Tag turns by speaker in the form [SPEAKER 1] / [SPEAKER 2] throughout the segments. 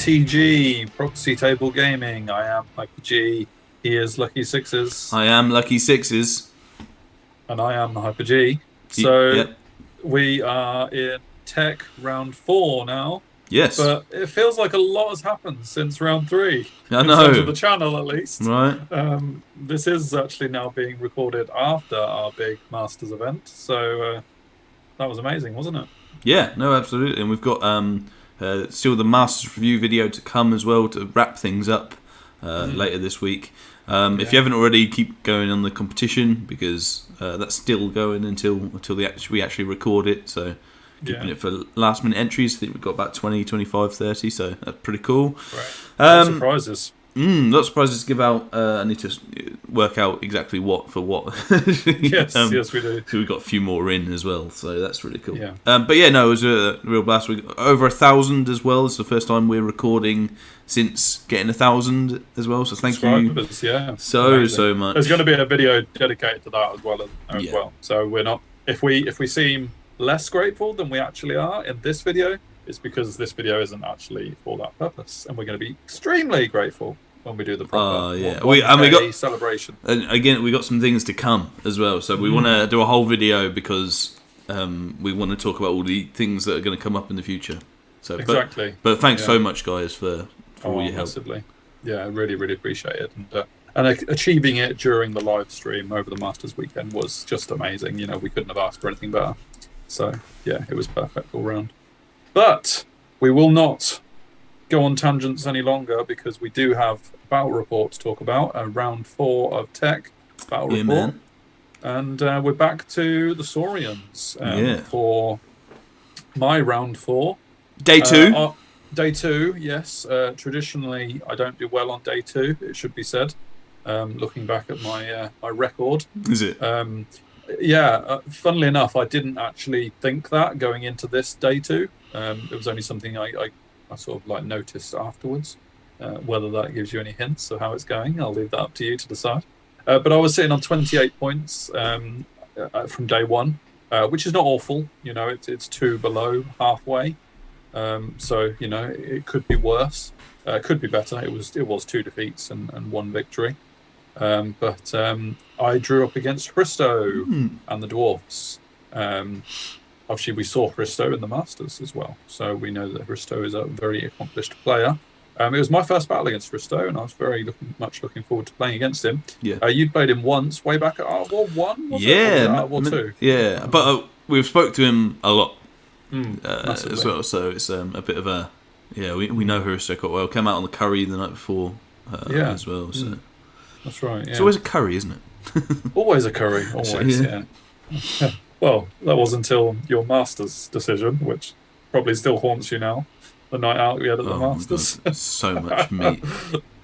[SPEAKER 1] PTG, Proxy Table Gaming. I am Lucky G. He is Lucky Sixes.
[SPEAKER 2] I am Lucky Sixes.
[SPEAKER 1] And I am Hyper G. So
[SPEAKER 2] Yep.
[SPEAKER 1] we are in Tech round 4 now.
[SPEAKER 2] Yes.
[SPEAKER 1] But it feels like a lot has happened since round 3.
[SPEAKER 2] I
[SPEAKER 1] in
[SPEAKER 2] know.
[SPEAKER 1] terms of the channel, at least.
[SPEAKER 2] Right.
[SPEAKER 1] This is actually now being recorded after our big Masters event. So that was amazing, wasn't it?
[SPEAKER 2] Yeah, no, absolutely. And we've got still the Masters review video to come as well to wrap things up later this week. If you haven't already, keep going on the competition because that's still going until we actually record it. So keeping it for last minute entries. I think we've got about 20, 25, 30, so that's pretty cool.
[SPEAKER 1] Right. Surprises.
[SPEAKER 2] Lots of prizes to give out. I need to work out exactly what for what.
[SPEAKER 1] Yes, we do.
[SPEAKER 2] So we've got a few more in as well, so that's really cool.
[SPEAKER 1] Yeah.
[SPEAKER 2] But yeah, no, it was a real blast. We got over 1,000 as well. It's the first time we're recording since getting 1,000 as well. So thank you so much.
[SPEAKER 1] There's going to be a video dedicated to that as well. So we're not if we seem less grateful than we actually are in this video, it's because this video isn't actually for that purpose, and we're going to be extremely grateful when we do the proper
[SPEAKER 2] we got
[SPEAKER 1] celebration.
[SPEAKER 2] And again, we got some things to come as well, so we want to do a whole video because we want to talk about all the things that are going to come up in the future. So
[SPEAKER 1] exactly.
[SPEAKER 2] But thanks so much, guys, for all your help.
[SPEAKER 1] Massively. Yeah, I really appreciate it, and achieving it during the live stream over the Masters weekend was just amazing. You know, we couldn't have asked for anything better. So yeah, it was perfect all round. But we will not go on tangents any longer because we do have a battle report to talk about, round 4 of Tech battle report.
[SPEAKER 2] Man.
[SPEAKER 1] And we're back to the Saurians for my round 4.
[SPEAKER 2] Day 2.
[SPEAKER 1] Day 2, yes. Traditionally, I don't do well on day 2, it should be said. Looking back at my record.
[SPEAKER 2] Is it?
[SPEAKER 1] Funnily enough, I didn't actually think that going into this day 2. It was only something I sort of like noticed afterwards. Whether that gives you any hints of how it's going, I'll leave that up to you to decide. But I was sitting on 28 points from day 1, which is not awful. You know, it's 2 below halfway. So you know, it could be worse. It could be better. It was 2 defeats and 1 victory. But I drew up against Hristo and the dwarves. Obviously, we saw Hristo in the Masters as well, so we know that Hristo is a very accomplished player. It was my first battle against Hristo, and I was very much looking forward to playing against him.
[SPEAKER 2] Yeah.
[SPEAKER 1] You'd played him once, way back at Art War 1, was it? Or Art War 2?
[SPEAKER 2] Yeah, but we've spoke to him a lot as well, so it's a bit of a... Yeah, we know Hristo quite well. Came out on the curry the night before as well, so...
[SPEAKER 1] That's right, yeah.
[SPEAKER 2] It's always a curry, isn't it?
[SPEAKER 1] Always a curry, always, yeah. Well, that was until your Masters decision, which probably still haunts you now. The night out we had at the Masters.
[SPEAKER 2] God, so much meat.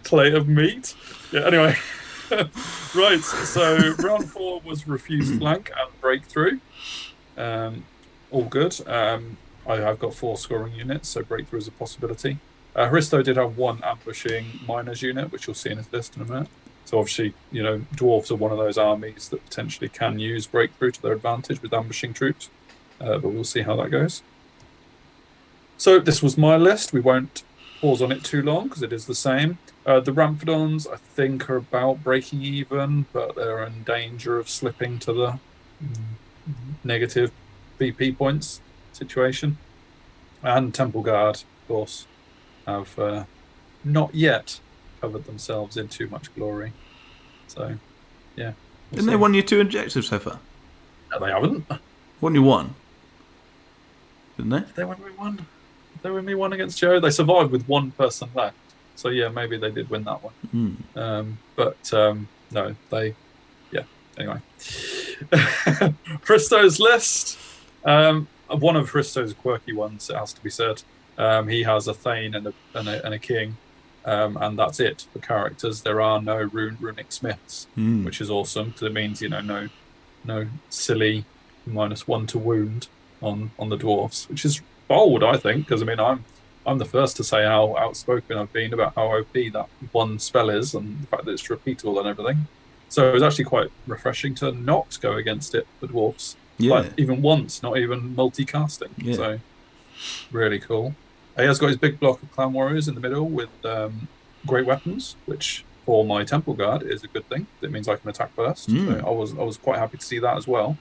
[SPEAKER 1] Plate of meat. Yeah, anyway. Right, so round 4 was refuse flank and breakthrough. All good. I have got 4 scoring units, so breakthrough is a possibility. Hristo did have 1 ambushing miners unit, which you'll see in his list in a minute. So obviously, you know, dwarves are one of those armies that potentially can use breakthrough to their advantage with ambushing troops. But we'll see how that goes. So this was my list. We won't pause on it too long because it is the same. The Ramphadons, I think, are about breaking even, but they're in danger of slipping to the negative BP points situation. And Temple Guard, of course, have not yet covered themselves in too much glory. So, yeah.
[SPEAKER 2] Didn't they won you 2 objectives so far?
[SPEAKER 1] No, they haven't.
[SPEAKER 2] Won you 1? Didn't they?
[SPEAKER 1] They won me 1. They won me 1 against Joe. They survived with 1 person left. So, yeah, maybe they did win that one. But, no, they... Yeah, anyway. Hristo's list. One of Hristo's quirky ones, it has to be said. He has a Thane and a King. And that's it for characters. There are no runic smiths, which is awesome because it means, you know, no silly -1 to wound on the dwarves, which is bold, I think, because I mean I'm the first to say how outspoken I've been about how OP that 1 spell is and the fact that it's repeatable and everything. So it was actually quite refreshing to not go against it for dwarves, like even once, not even multicasting. So really cool. He has got his big block of clan warriors in the middle with great weapons, which for my temple guard is a good thing. It means I can attack first. So I was quite happy to see that as well.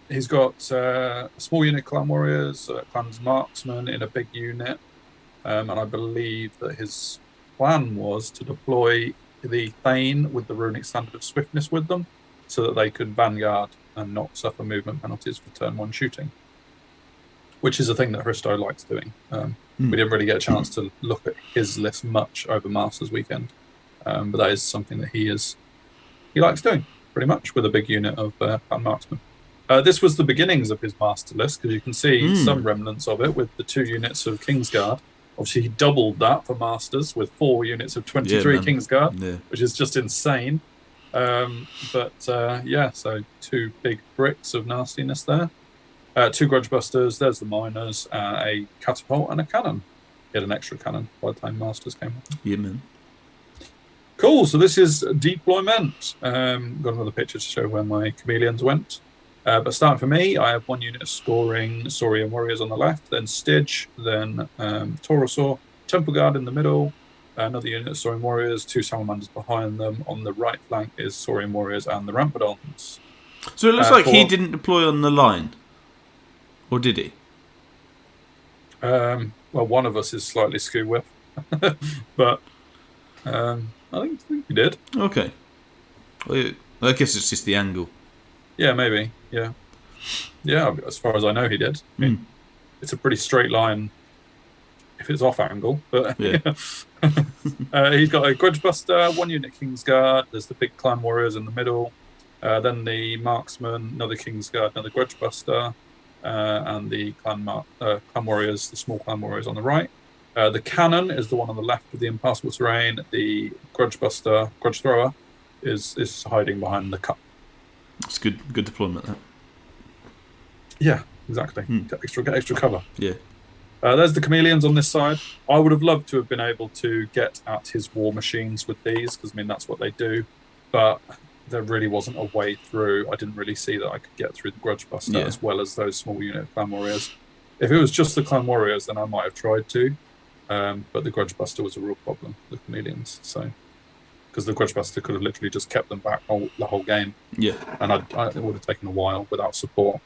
[SPEAKER 1] He's got a small unit clan warriors, clan's marksman in a big unit, and I believe that his plan was to deploy the Thane with the runic standard of swiftness with them, so that they could vanguard and not suffer movement penalties for turn 1 shooting, which is a thing that Hristo likes doing. We didn't really get a chance to look at his list much over Masters weekend, but that is something that he likes doing pretty much with a big unit of clan marksmen. This was the beginnings of his master list, because you can see some remnants of it with the 2 units of Kingsguard. Obviously, he doubled that for Masters with 4 units of 23 Kingsguard, which is just insane. So 2 big bricks of nastiness there. 2 Grudge Busters, there's the Miners, a Catapult, and a Cannon. He had an extra cannon by the time Masters came up.
[SPEAKER 2] Yeah, man.
[SPEAKER 1] Cool, so this is deployment. Got another picture to show where my chameleons went. But starting for me, I have 1 unit of scoring Saurian warriors on the left, then Styge, then Taurosaur, Temple Guard in the middle, another unit of Saurian warriors, 2 salamanders behind them. On the right flank is Saurian warriors and the Rampadons.
[SPEAKER 2] So it looks like he didn't deploy on the line. Or did he?
[SPEAKER 1] Well, one of us is slightly skew with, but I think he did.
[SPEAKER 2] Okay. Well, I guess it's just the angle.
[SPEAKER 1] Yeah, maybe. Yeah. As far as I know, he did. I mean, it's a pretty straight line if it's off angle, but
[SPEAKER 2] yeah.
[SPEAKER 1] He's got a Grudge Buster, 1 unit Kingsguard. There's the big clan warriors in the middle. Then the marksman, another Kingsguard, another Grudge Buster, and the clan warriors, the small clan warriors on the right. The cannon is the one on the left of the impassable terrain. The Grudge Buster, Grudge Thrower, is hiding behind the cup.
[SPEAKER 2] It's good deployment, that.
[SPEAKER 1] Yeah, exactly. Get extra cover.
[SPEAKER 2] Yeah.
[SPEAKER 1] There's the chameleons on this side. I would have loved to have been able to get at his war machines with these, because, I mean, that's what they do. But there really wasn't a way through. I didn't really see that I could get through the Grudge Buster as well as those small unit clan warriors. If it was just the clan warriors, then I might have tried to. But the Grudge Buster was a real problem, the chameleons. So, because the Grudge Buster could have literally just kept them back the whole game.
[SPEAKER 2] Yeah.
[SPEAKER 1] And it would have taken a while without support.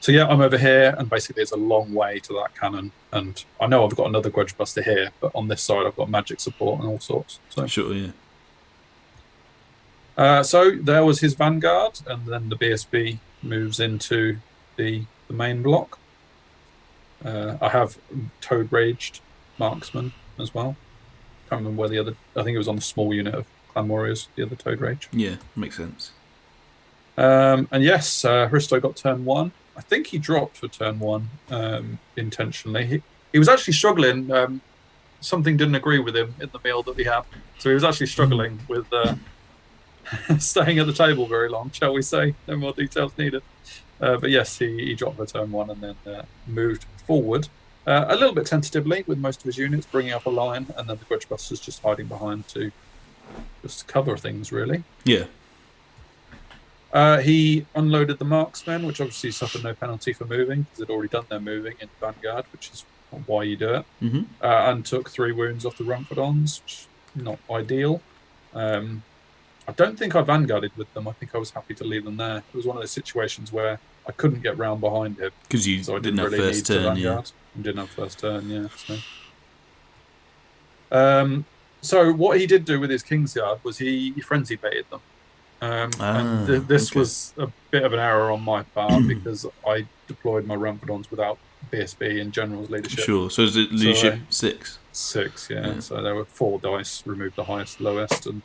[SPEAKER 1] So yeah, I'm over here, and basically it's a long way to that cannon. And I know I've got another Grudge Buster here, but on this side I've got magic support and all sorts. So
[SPEAKER 2] sure, yeah.
[SPEAKER 1] So there was his vanguard, and then the BSB moves into the main block. I have Toad Raged Marksman as well. Can't remember where the other. I think it was on the small unit of Clan Warriors, the other Toad Rage.
[SPEAKER 2] Yeah, makes sense.
[SPEAKER 1] And yes, Hristo got turn 1. I think he dropped for turn 1 intentionally. He was actually struggling. Something didn't agree with him in the meal that he had, so he was actually struggling with staying at the table very long, shall we say. No more details needed. But yes, he dropped for turn 1 and then moved forward a little bit tentatively with most of his units, bringing up a line, and then the Grudge Busters just hiding behind to just cover things, really.
[SPEAKER 2] Yeah.
[SPEAKER 1] He unloaded the marksmen, which obviously suffered no penalty for moving, because they'd already done their moving in Vanguard, which is why you do it. And took 3 wounds off the Rampadons, which is not ideal. I don't think I vanguarded with them. I think I was happy to leave them there. It was one of those situations where I couldn't get round behind him.
[SPEAKER 2] Because you didn't have first turn, yeah.
[SPEAKER 1] I didn't have first turn, yeah. So what he did do with his Kingsguard was he frenzy baited them. This was a bit of an error on my part because I deployed my Rampadons without BSB in General's leadership.
[SPEAKER 2] Sure, so is it leadership 6?
[SPEAKER 1] 6, yeah. So there were 4 dice, removed the highest, lowest, and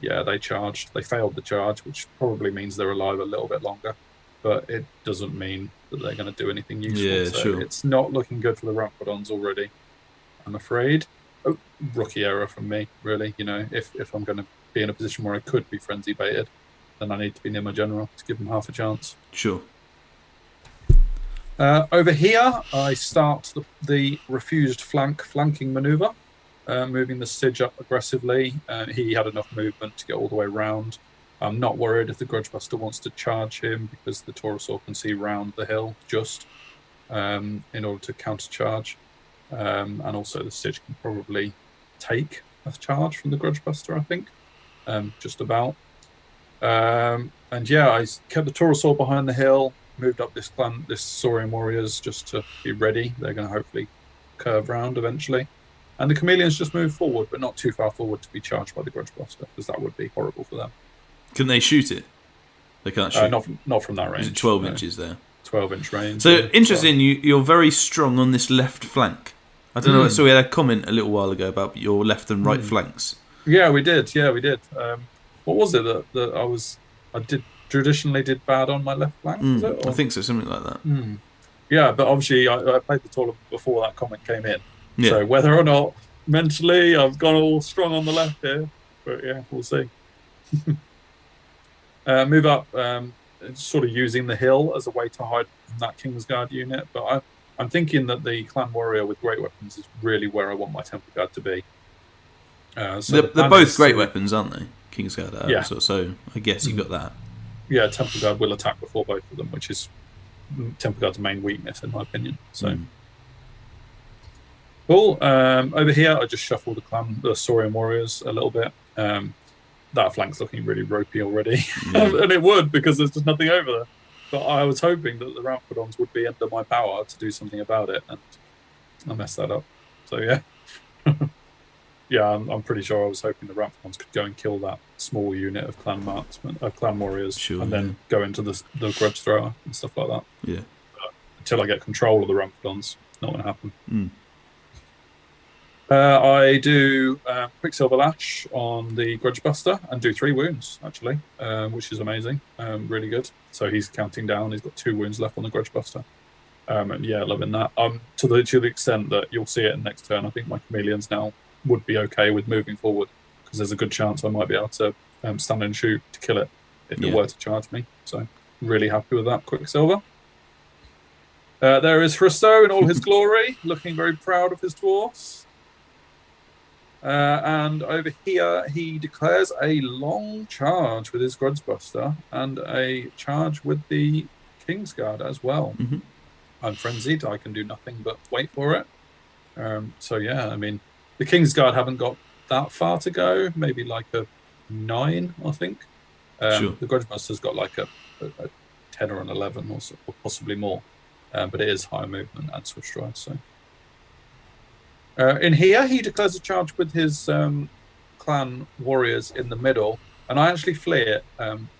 [SPEAKER 1] yeah, they charged. They failed the charge, which probably means they're alive a little bit longer, but it doesn't mean that they're going to do anything useful.
[SPEAKER 2] Yeah,
[SPEAKER 1] so
[SPEAKER 2] sure.
[SPEAKER 1] It's not looking good for the Rampadons already, I'm afraid. Rookie error from me, really. You know, if I'm going to be in a position where I could be frenzy baited, then I need to be near my general to give them half a chance.
[SPEAKER 2] Sure.
[SPEAKER 1] Over here, I start the refused flanking maneuver, moving the Styge up aggressively. He had enough movement to get all the way round. I'm not worried if the Grudge Buster wants to charge him because the Taurosaur can see round the hill just. in order to countercharge. And also the Stitch can probably take a charge from the Grudgebuster, I think. Just about. And yeah, I kept the Taurosaur behind the hill, moved up this Saurian warriors just to be ready. They're going to hopefully curve round eventually. And the Chameleons just move forward, but not too far forward to be charged by the Grudgebuster, because that would be horrible for them.
[SPEAKER 2] Can they shoot it? They can't shoot.
[SPEAKER 1] Not from that range.
[SPEAKER 2] Is it 12 inches there?
[SPEAKER 1] 12-inch range.
[SPEAKER 2] So interesting. You're very strong on this left flank. I don't know. So we had a comment a little while ago about your left and right flanks.
[SPEAKER 1] Yeah, we did. What was it that I traditionally did bad on my left flank? Was it,
[SPEAKER 2] I think so, something like that.
[SPEAKER 1] Yeah, but obviously I played the tournament before that comment came in.
[SPEAKER 2] Yeah.
[SPEAKER 1] So whether or not mentally I've gone all strong on the left here, but yeah, we'll see. Move up, sort of using the hill as a way to hide from that Kingsguard unit. But I'm thinking that the Clan Warrior with great weapons is really where I want my Temple Guard to be.
[SPEAKER 2] So they're both great weapons, aren't they? Kingsguard.
[SPEAKER 1] Yeah.
[SPEAKER 2] So I guess you got that.
[SPEAKER 1] Yeah, Temple Guard will attack before both of them, which is Temple Guard's main weakness, in my opinion. So. Cool. Over here, I just shuffled the Saurian warriors a little bit. That flank's looking really ropey already, and it would, because there's just nothing over there. But I was hoping that the Ramphrodons would be under my power to do something about it, and I messed that up. So yeah, yeah, I'm pretty sure I was hoping the Ramphrodons could go and kill that small unit of clan marksmen, clan warriors, and then go into the grudge thrower and stuff like that.
[SPEAKER 2] Yeah.
[SPEAKER 1] But until I get control of the Ramphrodons, it's not going to happen. I do Quicksilver Lash on the Grudgebuster and do 3 wounds, actually, which is amazing. Really good. So he's counting down. He's got 2 wounds left on the Grudgebuster. And yeah, loving that. To the extent that you'll see it in next turn, I think my Chameleons now would be okay with moving forward, because there's a good chance I might be able to stand and shoot to kill it if it were to charge me. So really happy with that Quicksilver. There is Hristo in all his glory, looking very proud of his dwarfs. And over here, he declares a long charge with his Grudgebuster and a charge with the Kingsguard as well. I'm frenzied. I can do nothing but wait for it. So yeah, I mean, the Kingsguard haven't got that far to go. Maybe like a 9, I think. The Grudgebuster's got like a 10 or an 11 or possibly more. But it is higher movement and swift stride, so... in here, he declares a charge with his clan warriors in the middle, and I actually flee it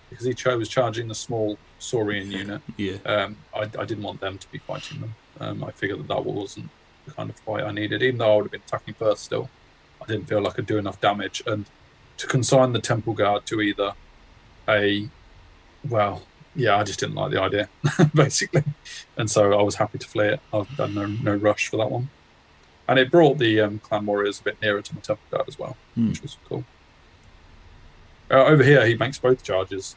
[SPEAKER 1] because he chose charging the small Saurian unit. I didn't want them to be fighting them. I figured that wasn't the kind of fight I needed, even though I would have been attacking first still. I didn't feel like I could do enough damage, and to consign the Temple Guard to either I just didn't like the idea, basically. And so I was happy to flee it. I had no rush for that one. And it brought the clan warriors a bit nearer to my Temple Guard as well, which was cool. Over here, he makes both charges.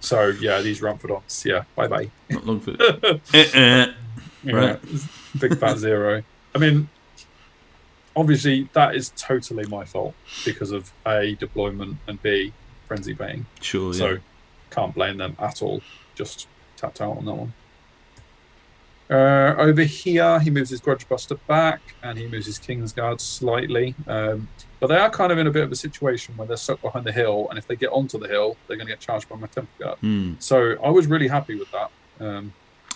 [SPEAKER 1] So, yeah, these Ramphrodons, bye-bye.
[SPEAKER 2] Not long for
[SPEAKER 1] Right. Big fat 0. I mean, obviously, that is totally my fault because of A, deployment, and B, frenzy baiting.
[SPEAKER 2] Sure, yeah.
[SPEAKER 1] So, can't blame them at all. Just tapped out on that one. Over here, he moves his Grudgebuster back, and he moves his Kingsguard slightly. But they are kind of in a bit of a situation where they're stuck behind the hill, and if they get onto the hill, they're going to get charged by my Temple Guard. So I was really happy with that.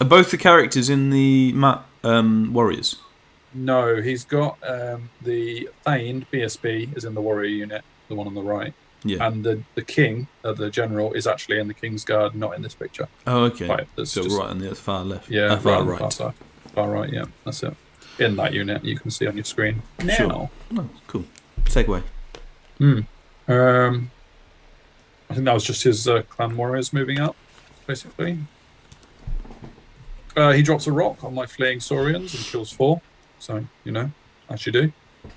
[SPEAKER 2] Are both the characters in the warriors?
[SPEAKER 1] No, he's got the Thane, BSB, is in the warrior unit, the one on the right.
[SPEAKER 2] Yeah.
[SPEAKER 1] And the king, the general, is actually in the Kingsguard, not in this picture.
[SPEAKER 2] Oh, okay.
[SPEAKER 1] Right,
[SPEAKER 2] so just, right on the far left.
[SPEAKER 1] Yeah,
[SPEAKER 2] far right.
[SPEAKER 1] Far side. Far right, yeah. That's it. In that unit, you can see on your screen.
[SPEAKER 2] Sure.
[SPEAKER 1] Now.
[SPEAKER 2] Oh, cool. Segue.
[SPEAKER 1] I think that was just his clan warriors moving up, basically. He drops a rock on my fleeing Saurians and kills 4. So, as you do. I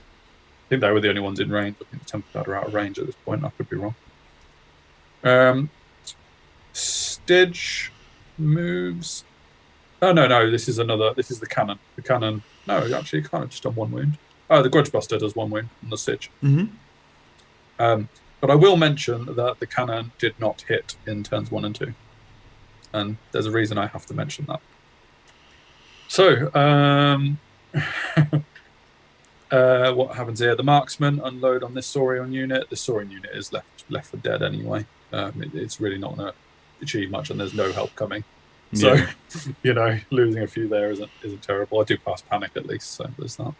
[SPEAKER 1] think they were the only ones in range. I think the Temple Guard are out of range at this point. I could be wrong. Stidge moves. Oh, no. This is the cannon. The cannon. No, actually, it can't just done 1 wound. Oh, the Grudgebuster does 1 wound on the Stidge. But I will mention that the cannon did not hit in turns 1 and 2. And there's a reason I have to mention that. So, what happens here? The marksmen unload on this Saurian unit. The Saurian unit is left for dead anyway. It's really not going to achieve much, and there's no help coming. So, losing a few there isn't terrible. I do pass panic at least, so there's that.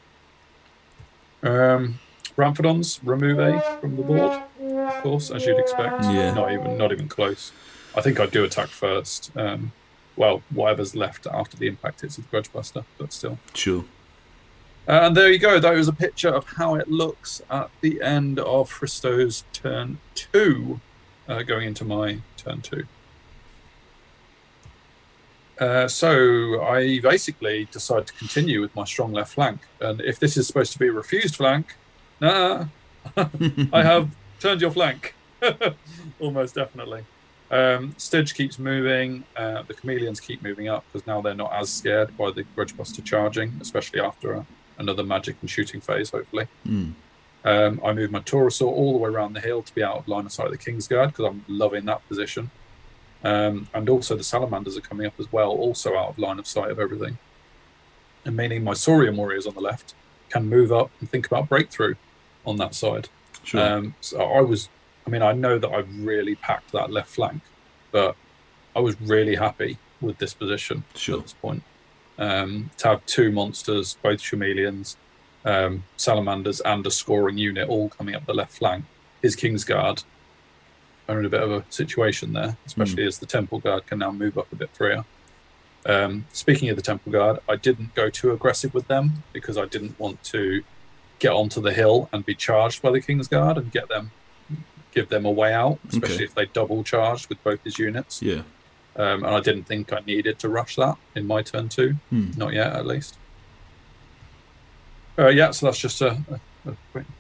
[SPEAKER 1] Ramphadons, remove A from the board, of course, as you'd expect.
[SPEAKER 2] Yeah.
[SPEAKER 1] Not even close. I think I'd do attack first. Well, whatever's left after the impact hits with Grudgebuster, but still.
[SPEAKER 2] Sure.
[SPEAKER 1] And there you go. That was a picture of how it looks at the end of Hristo's turn 2, going into my turn 2. So I basically decided to continue with my strong left flank. And if this is supposed to be a refused flank, I have turned your flank. Almost definitely. Stidge keeps moving. The chameleons keep moving up because now they're not as scared by the Grudgebuster charging, especially after another magic and shooting phase, hopefully. I move my Taurosaur all the way around the hill to be out of line of sight of the Kingsguard because I'm loving that position. And also the Salamanders are coming up as well, also out of line of sight of everything. And meaning my Saurian warriors on the left can move up and think about breakthrough on that side.
[SPEAKER 2] Sure.
[SPEAKER 1] So I know that I've really packed that left flank, but I was really happy with this position at this point. To have 2 monsters, both chameleons, salamanders, and a scoring unit all coming up the left flank. His Kingsguard are in a bit of a situation there, especially as the Temple Guard can now move up a bit freer. Speaking of the Temple Guard, I didn't go too aggressive with them because I didn't want to get onto the hill and be charged by the Kingsguard and give them a way out, especially if they double charged with both his units.
[SPEAKER 2] Yeah.
[SPEAKER 1] And I didn't think I needed to rush that in my turn 2. Not yet, at least. So that's just a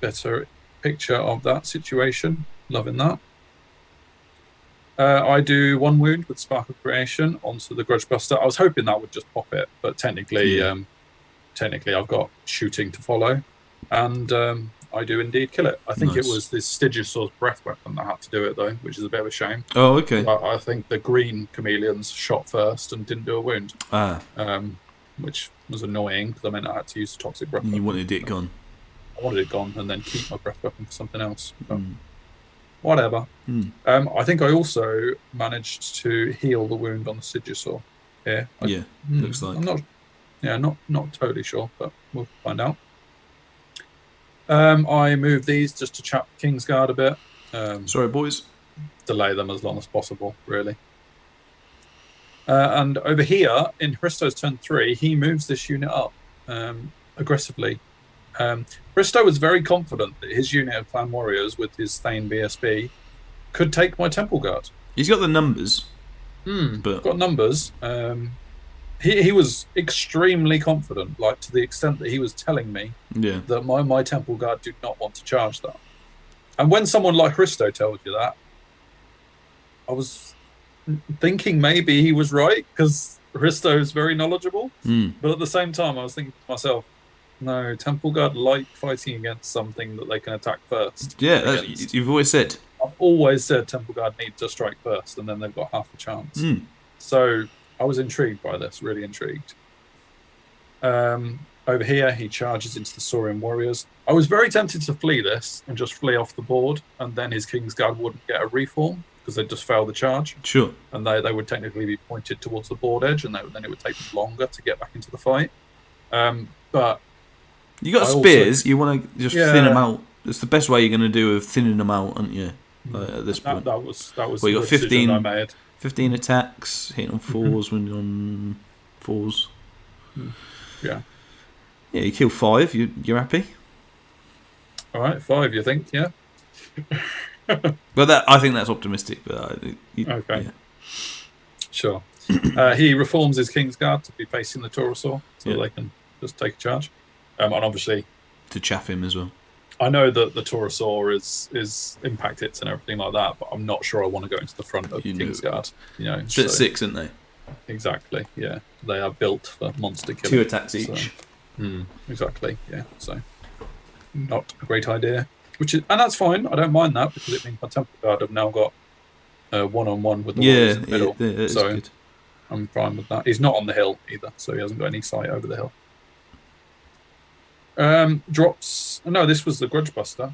[SPEAKER 1] better picture of that situation. Loving that. I do 1 wound with Spark of Creation onto the Grudgebuster. I was hoping that would just pop it, but technically I've got shooting to follow, and I do indeed kill it. I think it was this Stygiusaur's breath weapon that had to do it, though, which is a bit of a shame.
[SPEAKER 2] Oh, okay.
[SPEAKER 1] I think the green chameleons shot first and didn't do a wound, which was annoying because I meant I had to use the toxic breath weapon.
[SPEAKER 2] You wanted it gone.
[SPEAKER 1] I wanted it gone and then keep my breath weapon for something else. But whatever. I think I also managed to heal the wound on the Stygiusaur here.
[SPEAKER 2] Looks like.
[SPEAKER 1] I'm not totally sure, but we'll find out. I move these just to chap Kingsguard a bit.
[SPEAKER 2] Sorry, boys.
[SPEAKER 1] Delay them as long as possible, really. And over here, in Hristo's turn 3, he moves this unit up aggressively. Hristo was very confident that his unit of Clan Warriors with his Thane BSB could take my Temple Guard.
[SPEAKER 2] He's got the numbers.
[SPEAKER 1] Got numbers. He was extremely confident, like to the extent that he was telling me that my Temple Guard did not want to charge that. And when someone like Hristo tells you that, I was thinking maybe he was right because Hristo is very knowledgeable. But at the same time, I was thinking to myself, no, Temple Guard like fighting against something that they can attack first.
[SPEAKER 2] Yeah, you've always said.
[SPEAKER 1] I've always said Temple Guard need to strike first, and then they've got half a chance. So I was intrigued by this, really intrigued. Over here, he charges into the Saurian warriors. I was very tempted to flee this and just flee off the board, and then his Kingsguard wouldn't get a reform because they'd just fail the charge.
[SPEAKER 2] Sure.
[SPEAKER 1] And they would technically be pointed towards the board edge, and then it would take them longer to get back into the fight. But
[SPEAKER 2] you got spears. You want to just thin them out. It's the best way you're going to do of thinning them out, aren't you? At this point,
[SPEAKER 1] that was
[SPEAKER 2] well, you got 15.
[SPEAKER 1] I made
[SPEAKER 2] 15 attacks, hitting on 4s when you're on 4s.
[SPEAKER 1] Yeah,
[SPEAKER 2] you kill 5. You're happy.
[SPEAKER 1] All right, 5. You think? Yeah.
[SPEAKER 2] But I think that's optimistic. But
[SPEAKER 1] okay.
[SPEAKER 2] Yeah.
[SPEAKER 1] Sure. He reforms his Kingsguard to be facing the Taurosaur, so they can just take a charge. And obviously
[SPEAKER 2] to chaff him as well.
[SPEAKER 1] I know that the Taurosaur is impact hits and everything like that, but I'm not sure I want to go into the front of Kingsguard.
[SPEAKER 2] It's at 6, aren't they?
[SPEAKER 1] Exactly. Yeah, they are built for monster killing.
[SPEAKER 2] 2 attacks each.
[SPEAKER 1] Exactly. Yeah. So not a great idea. And that's fine. I don't mind that because it means my Temple Guard have now got 1-on-1 with the warriors in the middle.
[SPEAKER 2] Yeah,
[SPEAKER 1] so
[SPEAKER 2] good.
[SPEAKER 1] I'm fine with that. He's not on the hill either, so he hasn't got any sight over the hill. Drops. No, this was the Grudge Buster.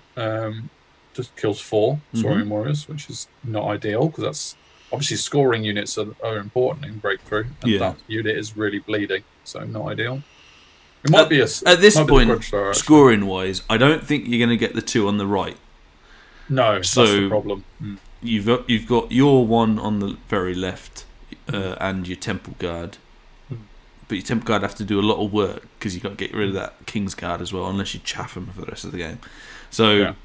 [SPEAKER 1] Just kills 4 Saurian warriors, which is not ideal because that's obviously scoring units are important in breakthrough, and that unit is really bleeding, so not ideal. It might be
[SPEAKER 2] at this point, scoring wise, I don't think you're going to get the 2 on the right.
[SPEAKER 1] No, so that's the problem.
[SPEAKER 2] You've got your one on the very left, and your Temple Guard. But your Temple Guard have to do a lot of work because you've got to get rid of that King's Guard as well, unless you chaff them for the rest of the game. So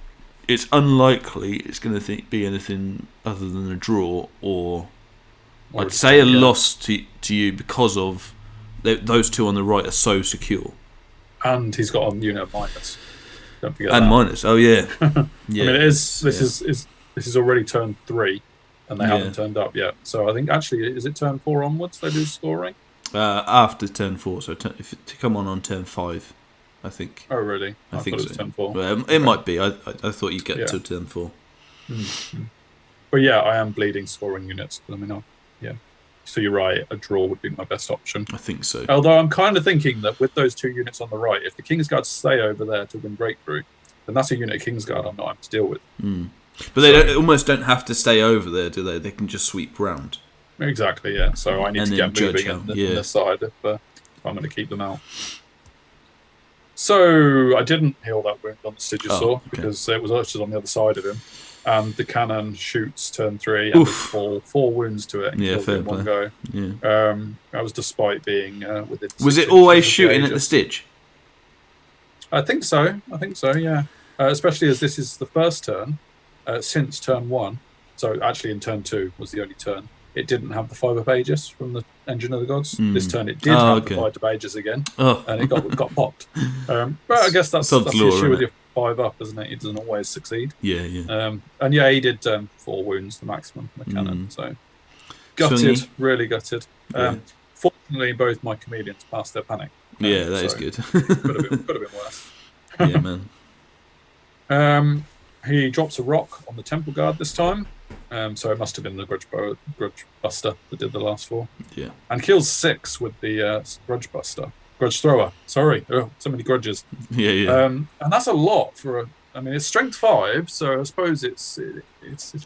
[SPEAKER 2] it's unlikely it's going to be anything other than a draw, or I'd say a loss to you because of those 2 on the right are so secure.
[SPEAKER 1] And he's got a unit of minus. Don't forget
[SPEAKER 2] and
[SPEAKER 1] that.
[SPEAKER 2] Minus. Oh yeah,
[SPEAKER 1] I mean, it is. This is already turn 3, and they haven't turned up yet. So I think actually, is it turn 4 onwards they lose scoring?
[SPEAKER 2] After turn 4, so to come on turn 5, I think.
[SPEAKER 1] Oh really?
[SPEAKER 2] I think
[SPEAKER 1] thought
[SPEAKER 2] so.
[SPEAKER 1] It was turn 4.
[SPEAKER 2] Well, it might be. I thought you'd get to turn 4.
[SPEAKER 1] But yeah, I am bleeding scoring units. I mean, so you're right. A draw would be my best option.
[SPEAKER 2] I think so.
[SPEAKER 1] Although I'm kind of thinking that with those 2 units on the right, if the Kingsguard stay over there to win breakthrough, then that's a unit of Kingsguard I'm not having to deal with.
[SPEAKER 2] But they almost don't have to stay over there, do they? They can just sweep round.
[SPEAKER 1] Exactly, yeah. So I need to get moving on this side if I'm going to keep them out. So I didn't heal that wound on the Sigisaur because it was just on the other side of him. And the cannon shoots turn 3 and fall 4 wounds to it. And
[SPEAKER 2] fair
[SPEAKER 1] in one
[SPEAKER 2] play.
[SPEAKER 1] go. That was despite being within.
[SPEAKER 2] Was it always shooting at the Stitch?
[SPEAKER 1] I think so. Yeah. Especially as this is the first turn since turn 1. So actually, in turn 2 was the only turn. It didn't have the 5 of Aegis from the Engine of the Gods. This turn it did have the 5 of Aegis again, and it got popped. But I guess that's the issue with your 5 up, isn't it? It doesn't always succeed.
[SPEAKER 2] Yeah.
[SPEAKER 1] And he did 4 wounds, the maximum from the cannon. So gutted, really gutted. Fortunately, both my chameleons passed their panic.
[SPEAKER 2] That is good.
[SPEAKER 1] could have been worse.
[SPEAKER 2] Yeah, man.
[SPEAKER 1] He drops a rock on the Temple Guard this time. So it must have been the Grudge Buster that did the last 4.
[SPEAKER 2] Yeah.
[SPEAKER 1] And kills 6 with the Grudge Buster. Grudge Thrower. Sorry. Oh, so many grudges.
[SPEAKER 2] Yeah.
[SPEAKER 1] And that's a lot for I mean, it's strength 5, so I suppose it's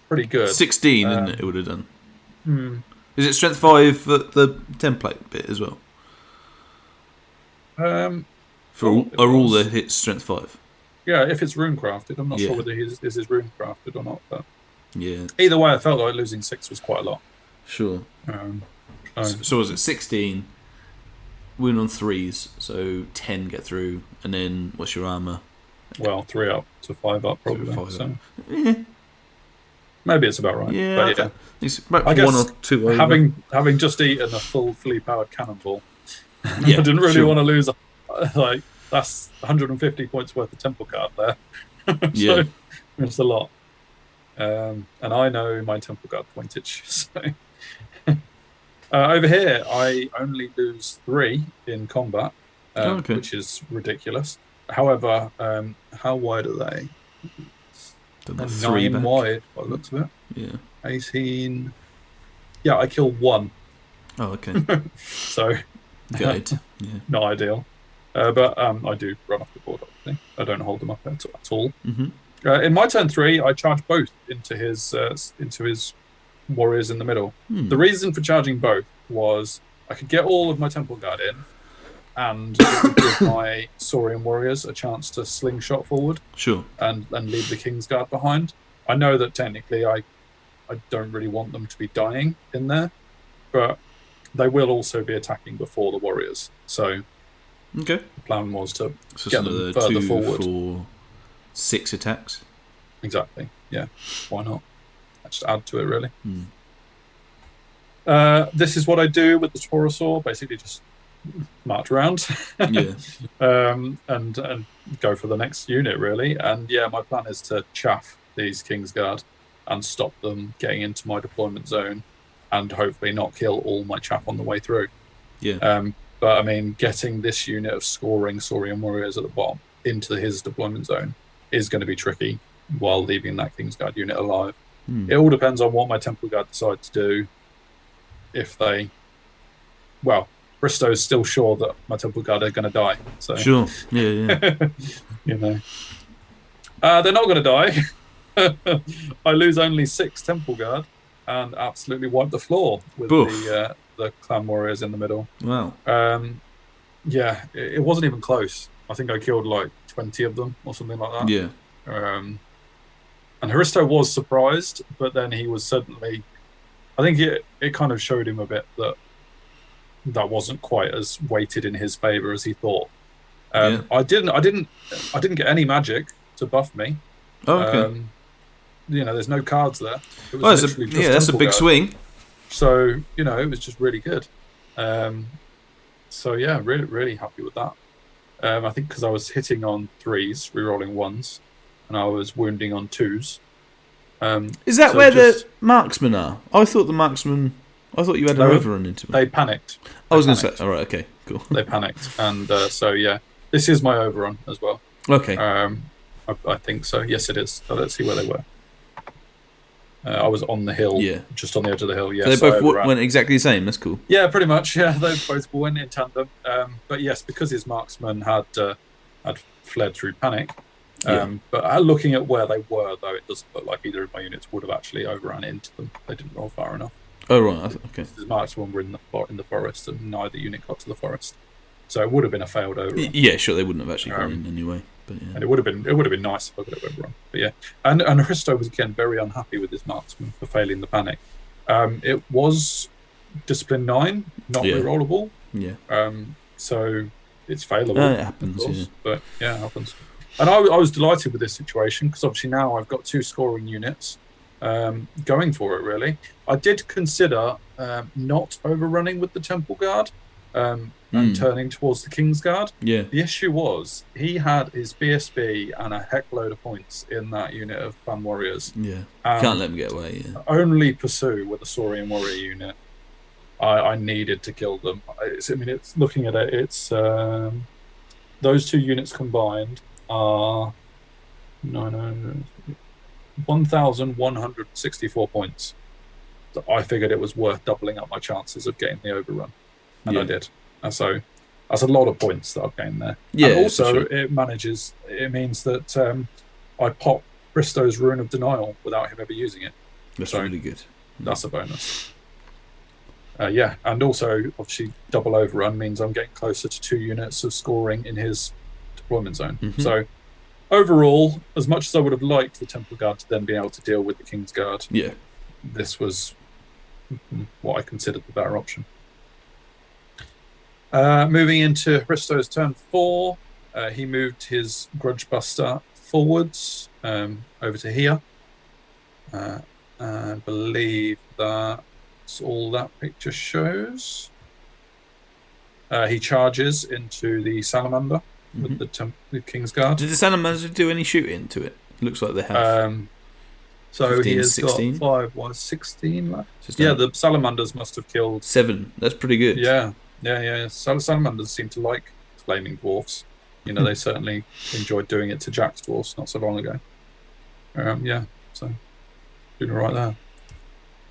[SPEAKER 1] pretty good.
[SPEAKER 2] 16, isn't it? It would have done. Is it strength 5 for the template bit as well? Are all the hits strength 5?
[SPEAKER 1] Yeah, if it's rune crafted. I'm not sure whether is his rune crafted or not, but
[SPEAKER 2] yeah.
[SPEAKER 1] Either way, I felt like losing 6 was quite a lot.
[SPEAKER 2] Sure. So was it 16? Wound on 3s, so 10 get through, and then what's your armor?
[SPEAKER 1] Well, 3 up to 5 up probably.
[SPEAKER 2] 5
[SPEAKER 1] so.
[SPEAKER 2] Yeah.
[SPEAKER 1] Maybe it's about right.
[SPEAKER 2] Yeah,
[SPEAKER 1] but
[SPEAKER 2] it's about
[SPEAKER 1] I guess
[SPEAKER 2] 1 or 2 over.
[SPEAKER 1] Having just eaten a fully powered cannonball, I didn't really want to lose. That's 150 points worth of temple card there. So it's a lot. And I know my temple guard pointage. So over here, I only lose 3 in combat, which is ridiculous. However, how wide are they?
[SPEAKER 2] 3
[SPEAKER 1] 9 wide by the looks of it.
[SPEAKER 2] Yeah.
[SPEAKER 1] 18. Yeah, I kill 1.
[SPEAKER 2] Oh, okay.
[SPEAKER 1] So
[SPEAKER 2] good.
[SPEAKER 1] Not ideal. But I do run off the board, obviously. I don't hold them up at all.
[SPEAKER 2] Mm-hmm.
[SPEAKER 1] In my turn 3, I charge both into his warriors in the middle. The reason for charging both was I could get all of my temple guard in, and it would give my Saurian warriors a chance to slingshot forward.
[SPEAKER 2] Sure.
[SPEAKER 1] And leave the King's Guard behind. I know that technically I don't really want them to be dying in there, but they will also be attacking before the warriors. So the plan was to get them further forward.
[SPEAKER 2] For 6 attacks.
[SPEAKER 1] Exactly. Yeah. Why not? Just add to it, really. This is what I do with the Taurosaur. Basically, just march around. And go for the next unit, really. And my plan is to chaff these Kingsguard and stop them getting into my deployment zone, and hopefully not kill all my chaff on the way through. But I mean, getting this unit of scoring Saurian warriors at the bottom into his deployment zone is going to be tricky while leaving that Kingsguard unit alive. It all depends on what my Temple Guard decide to do. If they well, Hristo's still sure that my Temple Guard are going to die. So
[SPEAKER 2] Sure. Yeah.
[SPEAKER 1] you know, they're not going to die. I lose only 6 Temple Guard and absolutely wipe the floor with
[SPEAKER 2] Boof.
[SPEAKER 1] the clan warriors in the middle.
[SPEAKER 2] Wow.
[SPEAKER 1] Yeah, it wasn't even close. I think I killed like 20 of them or something like that.
[SPEAKER 2] Yeah.
[SPEAKER 1] And Hristo was surprised, but then he was suddenly. I think it kind of showed him a bit that wasn't quite as weighted in his favor as he thought.
[SPEAKER 2] Yeah.
[SPEAKER 1] I didn't get any magic to buff me.
[SPEAKER 2] Oh, okay.
[SPEAKER 1] There's no cards there. It was
[SPEAKER 2] that's a big swing.
[SPEAKER 1] So it was just really good. So yeah, really really happy with that. I think because I was hitting on 3s, rerolling 1s, and I was wounding on 2s.
[SPEAKER 2] Is that where the marksmen are? I thought you had an overrun into them.
[SPEAKER 1] They panicked.
[SPEAKER 2] I was going to say, all right, okay, cool.
[SPEAKER 1] They panicked, and so yeah, this is my overrun as well.
[SPEAKER 2] Okay.
[SPEAKER 1] I think so. Yes, it is. So let's see where they were. I was on the hill, just on the edge of the hill. Yeah,
[SPEAKER 2] they both went exactly the same. That's cool.
[SPEAKER 1] Yeah, pretty much. Yeah, they both went in tandem. But yes, because his marksman had fled through panic. But looking at where they were, though, it doesn't look like either of my units would have actually overrun into them. They didn't roll far enough.
[SPEAKER 2] Oh right, okay.
[SPEAKER 1] His marksmen were in the forest, and neither unit got to the forest, so it would have been a failed overrun.
[SPEAKER 2] Yeah, sure, they wouldn't have actually gone in anyway. But yeah.
[SPEAKER 1] And it would have been nice if I could have overrun. But yeah, and Hristo was again very unhappy with his marksman for failing the panic. It was discipline 9, not rerollable.
[SPEAKER 2] Yeah.
[SPEAKER 1] So it's failable.
[SPEAKER 2] It happens.
[SPEAKER 1] Course, but yeah, it happens. And I was delighted with this situation because obviously now I've got 2 scoring units going for it, really. I did consider not overrunning with the Temple Guard and turning towards the King's Guard.
[SPEAKER 2] Yeah.
[SPEAKER 1] The issue was he had his BSB and a heck load of points in that unit of clan warriors.
[SPEAKER 2] Yeah. Can't let them get away. Yeah.
[SPEAKER 1] Only pursue with a Saurian warrior unit. I needed to kill them. It's looking at it. It's those 2 units combined are 1,164 points. So I figured it was worth doubling up my chances of getting the overrun, and I did. And so that's a lot of points that I've gained there.
[SPEAKER 2] Yeah,
[SPEAKER 1] and also
[SPEAKER 2] sure.
[SPEAKER 1] it means that I pop Hristo's Rune of Denial without him ever using it.
[SPEAKER 2] That's really good.
[SPEAKER 1] That's a bonus. And also obviously double overrun means I'm getting closer to 2 units of scoring in his deployment zone. Mm-hmm. So overall, as much as I would have liked the Temple Guard to then be able to deal with the King's Guard, this was what I considered the better option. Moving into Hristo's turn 4, he moved his Grudge Buster forwards over to here. I believe that's all that picture shows. He charges into the Salamander with the King's Guard.
[SPEAKER 2] Did the Salamander do any shooting to it? Looks like they have.
[SPEAKER 1] So
[SPEAKER 2] 15,
[SPEAKER 1] he has
[SPEAKER 2] 16?
[SPEAKER 1] got 16 left. The Salamanders must have killed
[SPEAKER 2] 7. That's pretty good.
[SPEAKER 1] Yeah. Salamanders seem to like flaming dwarfs. They certainly enjoyed doing it to Jack's dwarfs not so long ago. So doing right there.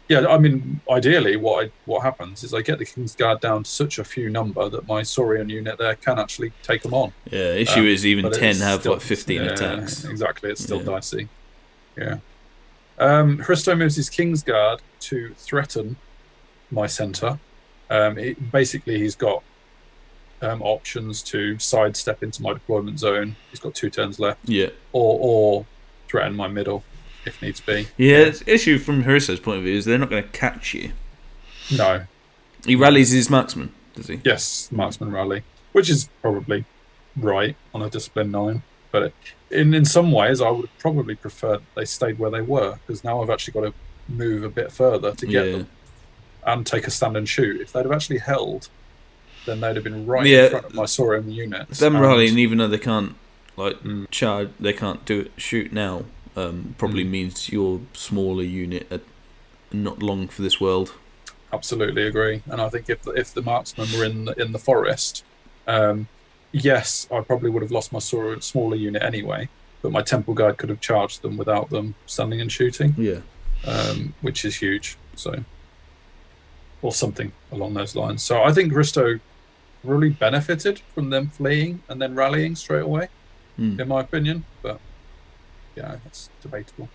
[SPEAKER 1] Yeah, I mean, ideally, what happens is I get the King's Guard down to such a few number that my Saurian unit there can actually take them on.
[SPEAKER 2] Yeah, issue is even 10 have still, 15 attacks.
[SPEAKER 1] Exactly, it's still dicey. Yeah. Hristo moves his King's Guard to threaten my centre. Basically, he's got options to sidestep into my deployment zone. He's got 2 turns left.
[SPEAKER 2] Yeah.
[SPEAKER 1] Or threaten my middle if needs be.
[SPEAKER 2] Yeah, the issue from Hristo's point of view is they're not going to catch you.
[SPEAKER 1] No.
[SPEAKER 2] He rallies his marksman, does he?
[SPEAKER 1] Yes, marksman rally, which is probably right on a discipline 9. But in some ways, I would probably prefer that they stayed where they were, because now I've actually got to move a bit further to get them and take a stand and shoot. If they'd have actually held, then they'd have been right in front of my Saurian units.
[SPEAKER 2] Them rallying, even though they can't charge, they can't shoot now. Probably means your smaller unit are not long for this world.
[SPEAKER 1] Absolutely agree. And I think if the marksmen were in the forest, yes, I probably would have lost my smaller unit anyway. But my Temple Guard could have charged them without them standing and shooting.
[SPEAKER 2] Yeah,
[SPEAKER 1] which is huge. So or something along those lines. So I think Hristo really benefited from them fleeing and then rallying straight away, in my opinion. But yeah, that's debatable.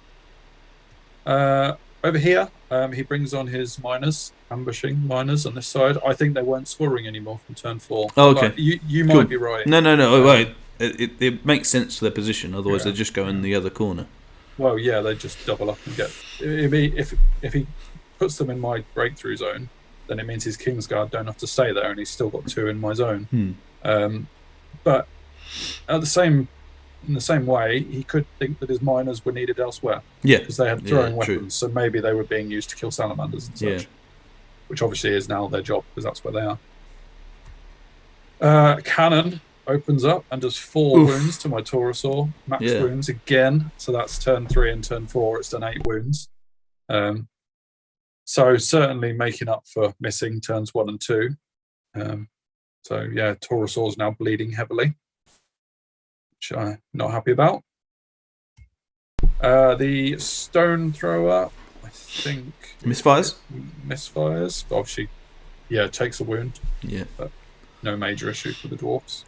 [SPEAKER 1] Over here, he brings on his miners, ambushing miners on this side. I think they weren't scoring anymore from turn 4.
[SPEAKER 2] Oh, okay.
[SPEAKER 1] Like, you
[SPEAKER 2] Cool.
[SPEAKER 1] might be right.
[SPEAKER 2] No. Wait. It makes sense for their position. Otherwise,
[SPEAKER 1] Yeah.
[SPEAKER 2] they just go in the other corner.
[SPEAKER 1] Well, yeah, they just double up and get. If he puts them in my breakthrough zone, then it means his Kingsguard don't have to stay there, and he's still got 2 in my zone. But in the same way, he could think that his miners were needed elsewhere.
[SPEAKER 2] Yeah,
[SPEAKER 1] because they had throwing weapons,
[SPEAKER 2] true.
[SPEAKER 1] so maybe they were being used to kill salamanders and such. Which obviously is now their job because that's where they are. Cannon opens up and does 4 wounds to my Taurosaur. Max wounds again. So that's turn 3 and turn 4. It's done 8 wounds. So certainly making up for missing turns 1 and 2. So yeah, Taurosaur's now bleeding heavily, which I'm not happy about. The stone thrower, I think,
[SPEAKER 2] misfires.
[SPEAKER 1] Obviously, yeah, takes a wound.
[SPEAKER 2] Yeah,
[SPEAKER 1] but no major issue for the dwarfs.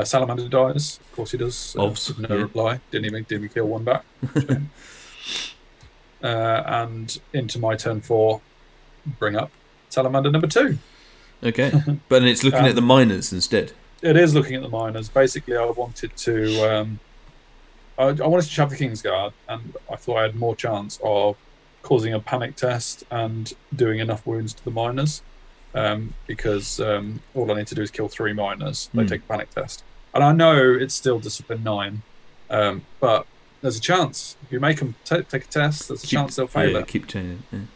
[SPEAKER 1] Salamander dies. Of course he does. No reply. Didn't even kill one back. And into my turn 4, bring up Salamander number 2.
[SPEAKER 2] Okay, but it's looking at the miners instead.
[SPEAKER 1] It is looking at the miners. Basically, I wanted to. I wanted to shove the Kingsguard, and I thought I had more chance of causing a panic test and doing enough wounds to the miners, because all I need to do is kill 3 miners. They take a panic test, and I know it's still discipline 9, but there's a chance if you make them take a test. There's a chance they'll fail it.
[SPEAKER 2] Keep changing.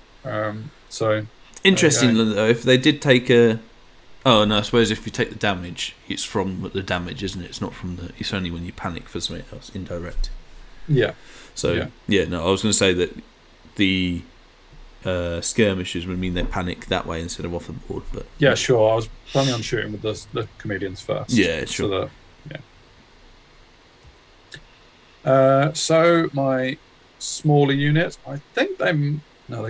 [SPEAKER 1] So
[SPEAKER 2] interesting though, if they did take a. Oh no! I suppose if you take the damage, it's from the damage, isn't it? It's not from the. It's only when you panic for something else, indirect.
[SPEAKER 1] Yeah.
[SPEAKER 2] So no, I was going to say that the skirmishers would mean they panic that way instead of off the board. But
[SPEAKER 1] yeah, sure. I was planning on shooting with the chameleons first.
[SPEAKER 2] Yeah, sure.
[SPEAKER 1] So my smaller unit, I think they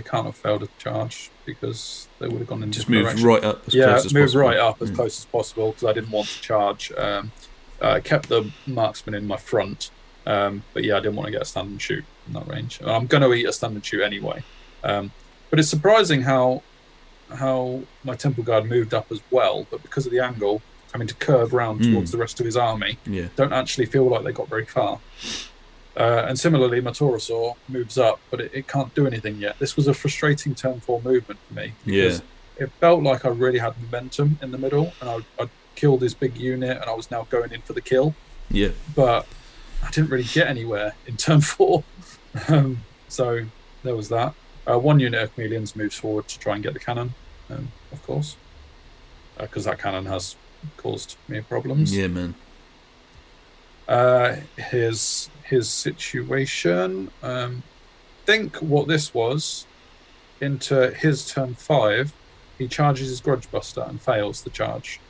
[SPEAKER 1] can't have failed a charge because they would have gone in
[SPEAKER 2] just
[SPEAKER 1] moved
[SPEAKER 2] direction. Right up as close as possible.
[SPEAKER 1] Right up as close as possible because I didn't want to charge. I kept the marksman in my front, but yeah, I didn't want to get a stand and shoot in that range. I'm going to eat a stand and shoot anyway, but it's surprising how my Temple Guard moved up as well, but because of the angle, having to curve round towards the rest of his army, don't actually feel like they got very far. And similarly, my Taurosaur moves up, but it can't do anything yet. This was a frustrating turn 4 movement for me because it felt like I really had momentum in the middle, and I killed this big unit, and I was now going in for the kill.
[SPEAKER 2] Yeah,
[SPEAKER 1] but I didn't really get anywhere in turn 4. So there was that. 1 unit of chameleons moves forward to try and get the cannon, of course, because that cannon has caused me problems.
[SPEAKER 2] Yeah, man.
[SPEAKER 1] His situation. Think what this was. Into his turn 5, he charges his Grudge Buster and fails the charge.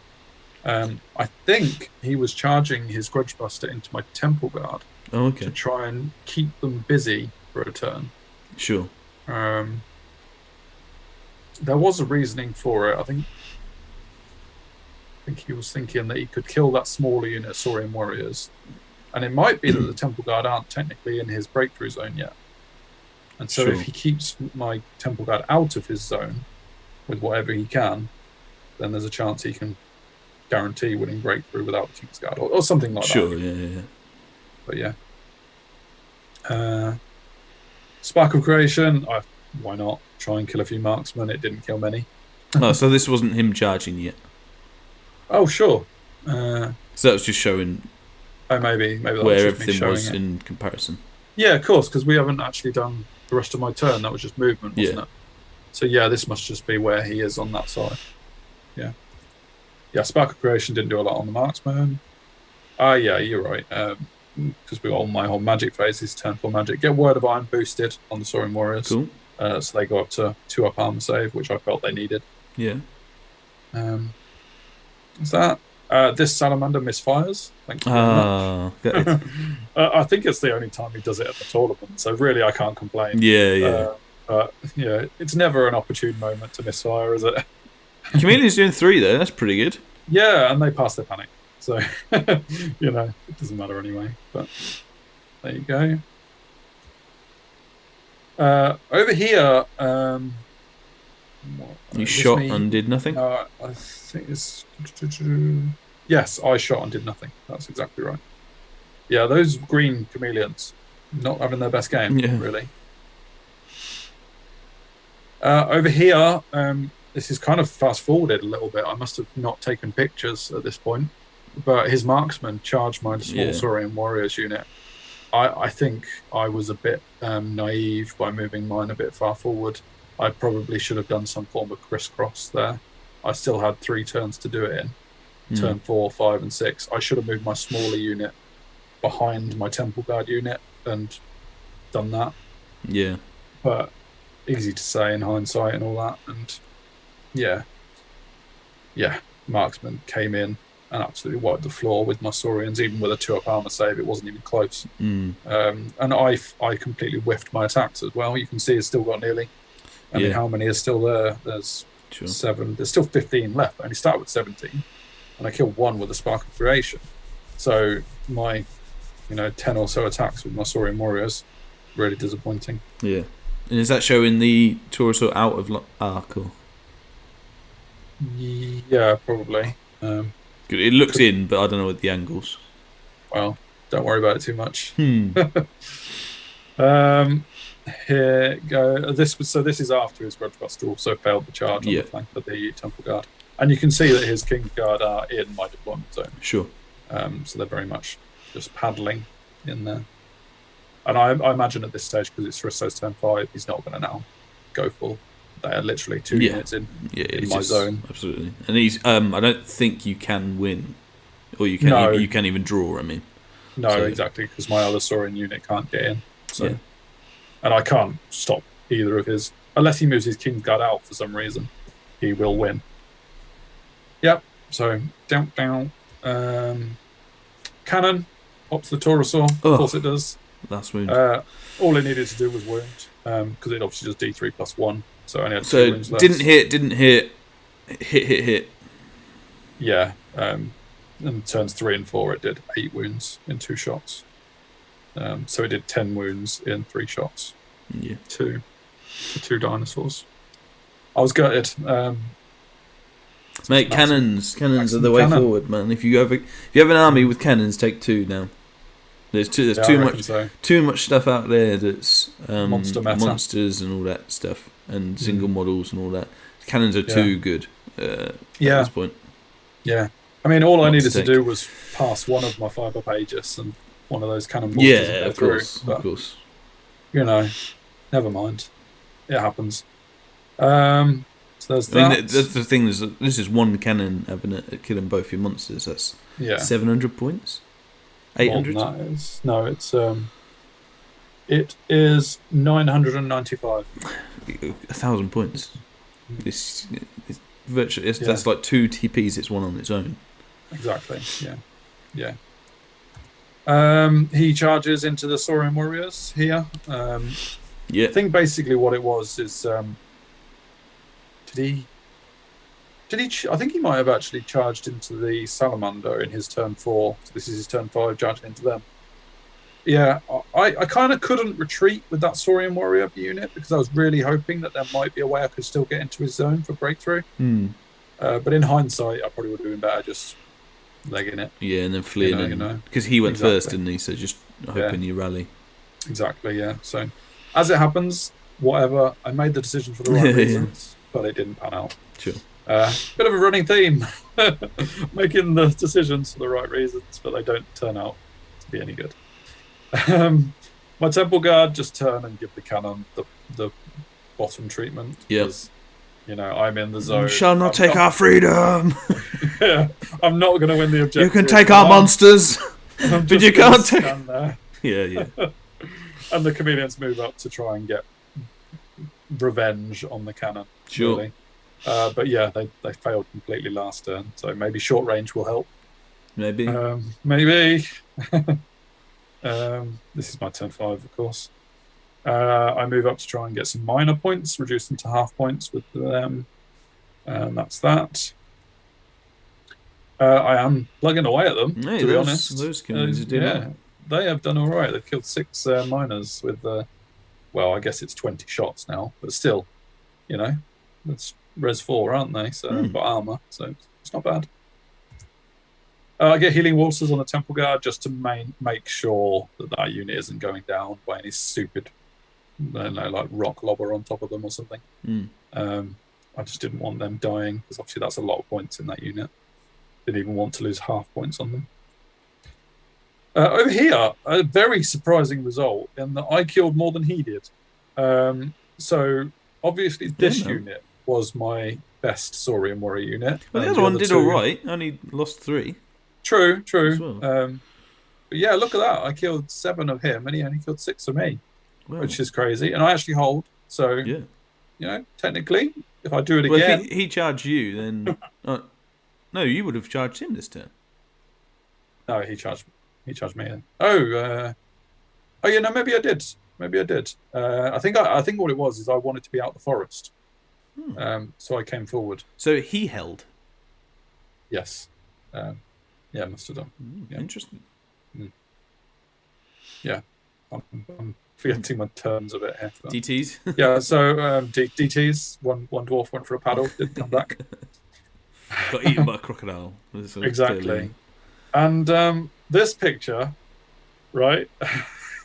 [SPEAKER 1] I think he was charging his Grudge Buster into my Temple Guard to try and keep them busy for a turn.
[SPEAKER 2] Sure.
[SPEAKER 1] There was a reasoning for it. I think he was thinking that he could kill that smaller unit of Saurian warriors. And it might be that the Temple Guard aren't technically in his breakthrough zone yet. And so if he keeps my Temple Guard out of his zone with whatever he can, then there's a chance he can guarantee winning breakthrough without the King's Guard or something like that.
[SPEAKER 2] Sure, yeah.
[SPEAKER 1] But yeah. Spark of Creation, why not? Try and kill a few marksmen. It didn't kill many.
[SPEAKER 2] So this wasn't him charging yet?
[SPEAKER 1] Oh, sure.
[SPEAKER 2] So that was just showing...
[SPEAKER 1] maybe that
[SPEAKER 2] where
[SPEAKER 1] was just
[SPEAKER 2] everything was in comparison.
[SPEAKER 1] Yeah, of course, because we haven't actually done the rest of my turn. That was just movement, wasn't it? So yeah, this must just be where he is on that side. Yeah. Spark of Creation didn't do a lot on the marksman. Yeah, you're right. Because we got all my whole magic phases, turn 4 magic. Get Word of Iron boosted on the Saurian warriors.
[SPEAKER 2] Cool.
[SPEAKER 1] So they go up to 2 up armor save, which I felt they needed.
[SPEAKER 2] Yeah.
[SPEAKER 1] Is that? This salamander misfires. Thank you very much. I think it's the only time he does it at the tournament, so really I can't complain.
[SPEAKER 2] Yeah.
[SPEAKER 1] But yeah, it's never an opportune moment to misfire, is it?
[SPEAKER 2] Chameleon's doing 3 though. That's pretty good.
[SPEAKER 1] Yeah, and they pass their panic, so it doesn't matter anyway. But there you go. Over here,
[SPEAKER 2] You shot and did nothing.
[SPEAKER 1] I think it's yes, I shot and did nothing. That's exactly right. Yeah, those green chameleons not having their best game, really. Over here, this is kind of fast forwarded a little bit. I must have not taken pictures at this point, but his marksman charged my small Saurian warriors unit. I think I was a bit naive by moving mine a bit far forward. I probably should have done some form of crisscross there. I still had 3 turns to do it in. Turn 4, 5, and 6. I should have moved my smaller unit behind my Temple Guard unit and done that.
[SPEAKER 2] Yeah.
[SPEAKER 1] But easy to say in hindsight and all that. And yeah, marksman came in and absolutely wiped the floor with my Saurians. Even with a 2-up armor save, it wasn't even close. And I completely whiffed my attacks as well. You can see it's still got nearly. I mean, how many is still there? There's 7. There's still 15 left. I only started with 17, and I killed 1 with a Spark of Creation. So my, 10 or so attacks with my Saurian warriors, really disappointing.
[SPEAKER 2] Yeah. And is that showing the torso out of arc? Or?
[SPEAKER 1] Yeah, probably.
[SPEAKER 2] It looks in, but I don't know what the angles.
[SPEAKER 1] Well, don't worry about it too much. Here go. This is after his Grudgebuster also failed the charge on the flank of the Temple Guard, and you can see that his King Guard are in my deployment zone.
[SPEAKER 2] Sure.
[SPEAKER 1] So they're very much just paddling in there. And I imagine at this stage, because it's Hristo's turn 5, he's not going to now go full. They are literally 2 units in my zone.
[SPEAKER 2] Absolutely. And he's. I don't think you can win, or you can. You can't even draw. I mean.
[SPEAKER 1] No, exactly, because my other Saurian unit can't get in. So, and I can't stop either of his unless he moves his King's Guard out for some reason. He will win. Yep. So down. Cannon pops the Taurosaur. Of course it does.
[SPEAKER 2] Last wound.
[SPEAKER 1] All it needed to do was wound, because it obviously does D3 plus 1. So I only had 2 wounds left.
[SPEAKER 2] Didn't hit. Hit.
[SPEAKER 1] Yeah. And turns 3 and 4, it did 8 wounds in 2 shots. So it did 10 wounds in 3 shots.
[SPEAKER 2] Yeah.
[SPEAKER 1] 2 dinosaurs. I was gutted.
[SPEAKER 2] Mate, cannons are the way forward, man. If you have an army with cannons, take 2 now. There's too much stuff out there that's monsters and all that stuff, and single models and all that. Cannons are too good at this point.
[SPEAKER 1] Yeah, I mean, all I needed to do was pass one of my 5-up Aegis and one of those cannon bolts.
[SPEAKER 2] Yeah, of course.
[SPEAKER 1] Never mind. It happens. So there's that.
[SPEAKER 2] I mean, that's the thing. This is 1 cannon having it killing both your monsters. That's 700 points. 800.
[SPEAKER 1] No, it is 995.
[SPEAKER 2] 1,000 points. It's virtually that's like 2 TPs. It's 1 on its own.
[SPEAKER 1] Exactly. Yeah. He charges into the Saurian warriors here. I think basically what it was is, did he? I think he might have actually charged into the Salamander in his turn 4. So this is his turn 5, charging into them. Yeah, I kind of couldn't retreat with that Saurian warrior unit because I was really hoping that there might be a way I could still get into his zone for breakthrough. But in hindsight, I probably would have been better just legging it.
[SPEAKER 2] Yeah, and then fleeing. Because he went first, didn't he? So just hoping you rally.
[SPEAKER 1] Exactly, yeah. So as it happens, whatever, I made the decision for the right reasons, but it didn't pan out.
[SPEAKER 2] Sure.
[SPEAKER 1] Bit of a running theme, making the decisions for the right reasons, but they don't turn out to be any good. My Temple Guard just turn and give the cannon the bottom treatment.
[SPEAKER 2] Yes.
[SPEAKER 1] I'm in the zone.
[SPEAKER 2] You shall not take our freedom.
[SPEAKER 1] Yeah, I'm not going to win the objective.
[SPEAKER 2] You can take our monsters, but you can't take.
[SPEAKER 1] There.
[SPEAKER 2] Yeah.
[SPEAKER 1] And the chameleons move up to try and get revenge on the cannon.
[SPEAKER 2] Sure.
[SPEAKER 1] Really. But yeah, they failed completely last turn, so maybe short range will help.
[SPEAKER 2] Maybe.
[SPEAKER 1] Maybe. This is my turn 5, of course. I move up to try and get some minor points, reduce them to half points with them, and that's that. I am plugging away at them,
[SPEAKER 2] Hey,
[SPEAKER 1] to be honest.
[SPEAKER 2] those communities are doing
[SPEAKER 1] Yeah,
[SPEAKER 2] well.
[SPEAKER 1] they have done all right. They've killed 6 miners with, well, I guess it's 20 shots now, but still, that's res 4, aren't they? So they've got armor, so it's not bad. I get healing waters on the temple guard just to make sure that unit isn't going down by any stupid, I don't know, like rock lobber on top of them or something. I just didn't want them dying because obviously that's a lot of points in that unit. Didn't even want to lose half points on them. Over here, a very surprising result in that I killed more than he did. So obviously this unit was my best Saurian warrior unit.
[SPEAKER 2] Well, the other one did all right. Only lost 3.
[SPEAKER 1] True.
[SPEAKER 2] Well.
[SPEAKER 1] But yeah, look at that. I killed 7 of him, and he only killed 6 of me, which is crazy. And I actually hold. So, technically, if I do it again,
[SPEAKER 2] if he charged you, then no, you would have charged him this turn.
[SPEAKER 1] No, he charged me. Oh, yeah, no, maybe I did. I think what it was is I wanted to be out the forest. So I came forward.
[SPEAKER 2] So he held.
[SPEAKER 1] Yes. Yeah, must have done. Yeah.
[SPEAKER 2] Interesting.
[SPEAKER 1] Yeah, I'm forgetting my terms a bit here. But...
[SPEAKER 2] DTs.
[SPEAKER 1] Yeah, so DTs. One dwarf went for a paddle, didn't come back.
[SPEAKER 2] Got eaten by a crocodile.
[SPEAKER 1] Exactly. Clearly. And this picture, right?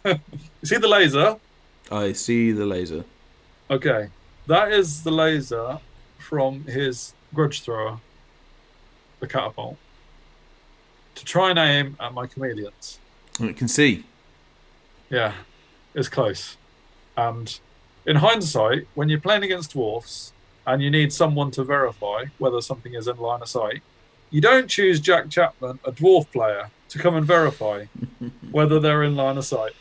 [SPEAKER 1] You see the laser?
[SPEAKER 2] I see the laser.
[SPEAKER 1] Okay, that is the laser from his grudge thrower, the catapult, to try and aim at my chameleons.
[SPEAKER 2] I can see.
[SPEAKER 1] Yeah, it's close. And in hindsight, when you're playing against dwarfs and you need someone to verify whether something is in line of sight, you don't choose Jack Chapman, a dwarf player, to come and verify whether they're in line of sight.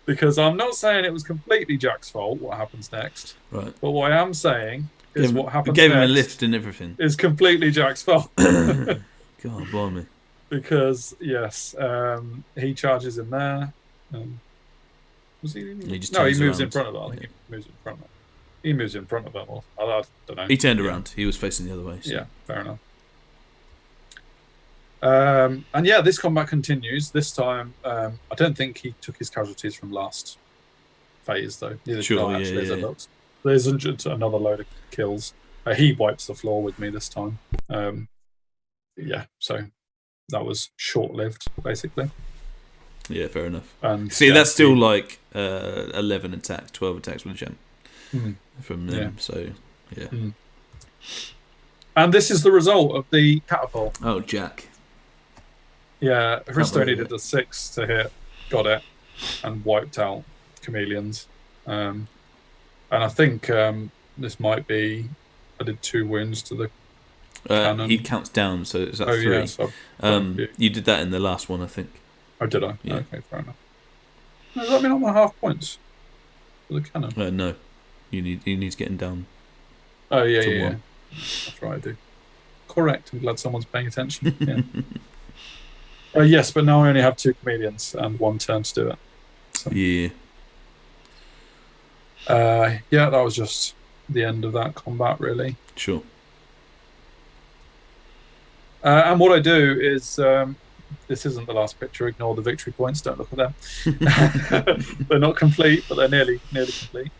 [SPEAKER 1] Because I'm not saying it was completely Jack's fault what happens next.
[SPEAKER 2] Right.
[SPEAKER 1] But what I am saying is what happens
[SPEAKER 2] gave
[SPEAKER 1] next
[SPEAKER 2] him a lift and everything.
[SPEAKER 1] Is completely Jack's fault.
[SPEAKER 2] God, blimey.
[SPEAKER 1] Because, yes, he charges in there. Was he? No, he moves in front of it. I think he moves in front of it. He moves in front of it. Well, I don't know.
[SPEAKER 2] He turned around. He was facing the other way. So.
[SPEAKER 1] Yeah, fair enough. And yeah, this combat continues. This time, I don't think he took his casualties from last phase, though. Neither did I, actually, as it looks. There's another load of kills. He wipes the floor with me this time. Yeah, so that was short-lived, basically.
[SPEAKER 2] Yeah, fair enough.
[SPEAKER 1] And
[SPEAKER 2] see, that's still like 11 attacks, 12 attacks with a champ from them. Yeah. So, yeah.
[SPEAKER 1] And this is the result of the catapult.
[SPEAKER 2] Oh, Jack.
[SPEAKER 1] Yeah, Hristo needed a 6 to hit, got it, and wiped out chameleons. And I think this might be... I did 2 wounds to the cannon.
[SPEAKER 2] He counts down, so it's 3.
[SPEAKER 1] Yeah, so
[SPEAKER 2] you did that in the last one, I think.
[SPEAKER 1] Oh, did I?
[SPEAKER 2] Yeah.
[SPEAKER 1] Okay, fair enough. Does that mean I'm on half points for the cannon?
[SPEAKER 2] No. You need to get him down.
[SPEAKER 1] Oh, yeah. That's right, I do. Correct. I'm glad someone's paying attention. Yeah. Yes, but now I only have 2 chameleons and 1 turn to do it. So.
[SPEAKER 2] Yeah.
[SPEAKER 1] Yeah, that was just the end of that combat, really.
[SPEAKER 2] Sure.
[SPEAKER 1] And what I do is... this isn't the last picture. Ignore the victory points. Don't look at them. They're not complete, but they're nearly complete.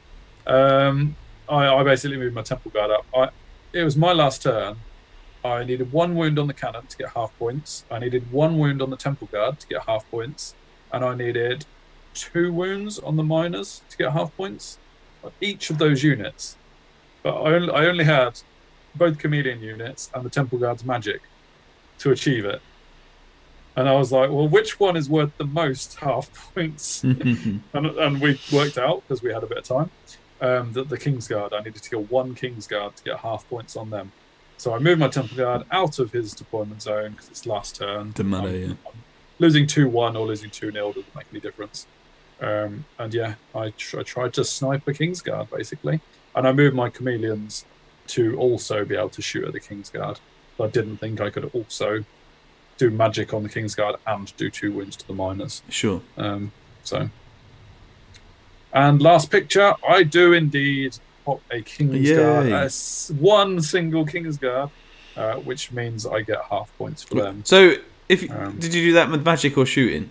[SPEAKER 1] I basically moved my temple guard up. It was my last turn. I needed 1 wound on the cannon to get half points. I needed 1 wound on the temple guard to get half points, and I needed 2 wounds on the miners to get half points. Each of those units, but I only had both chameleon units and the temple guard's magic to achieve it. And I was like, well, which one is worth the most half points? and we worked out, because we had a bit of time, that the Kingsguard, I needed to kill 1 Kingsguard to get half points on them. So I moved my Temple Guard out of his deployment zone, because it's last turn.
[SPEAKER 2] Doesn't matter, yeah.
[SPEAKER 1] Losing 2-1 or losing 2-0 doesn't make any difference. And yeah, I tried to snipe a Kingsguard, basically. And I moved my chameleons to also be able to shoot at the Kingsguard. But I didn't think I could also... do magic on the Kingsguard and do 2 wounds to the miners.
[SPEAKER 2] Sure.
[SPEAKER 1] So And last picture, I do indeed pop a Kingsguard, one single Kingsguard, which means I get half points for them.
[SPEAKER 2] So, did you do that with magic or shooting?